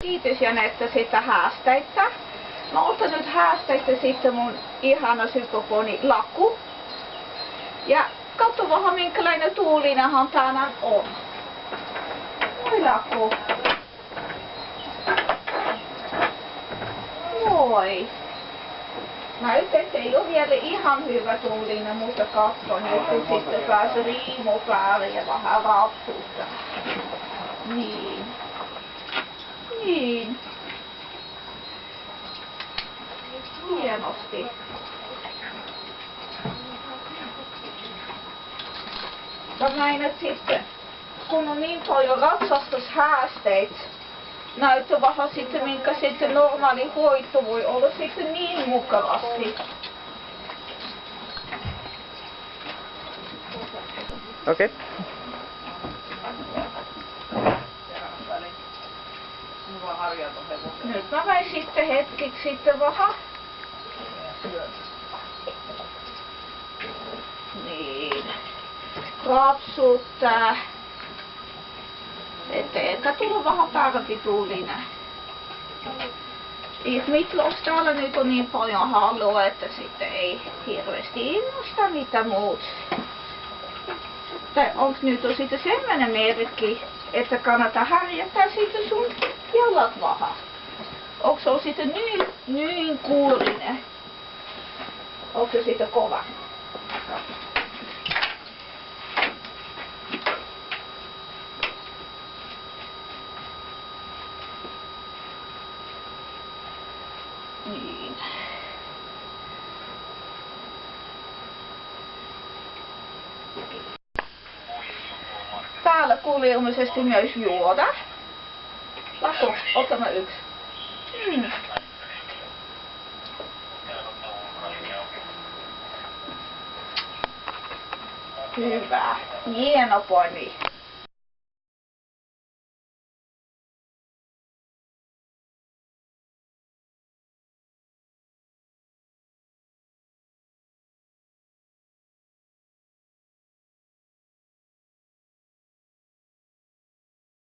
Kiitos Janetta siitä haasteista. Mä otan nyt haasteista sitten mun ihana sykoponi Laku. Ja katso vähän minkälainen tuulinahan tänään on. Moi Laku. Moi. Näyttää, että ei ole vielä ihan hyvä tuulinen, mutta katso nyt, kun sitten pääsee riimu päälle ja vähän rapsuttaa. Niin. Niin. Hienosti. Ja näin, että sitten, kun on niin paljon ratsastushaasteita, näyttää vähän sitten, minkä sitten normaali hoito voi olla sitten niin mukavasti. Okei. Nyt mä väin sitten hetkiksi sitten vähän. Niin. Rapsuttaa. Että tulla vähän parempi tuulinen. Mitlos täällä nyt on niin paljon halua, että sitten ei hirveästi innosta mitä muut. Tai onks nyt on sitten sellainen merkki, että kannattaa harjoittaa sitten sun jalat vähän. Onko se sitten niin kuurinen? Onko se sitten kova? Niin. Täällä kuuli ilmeisesti myös juoda. Laku, otamme yksi. Hyvä. Hieno poni.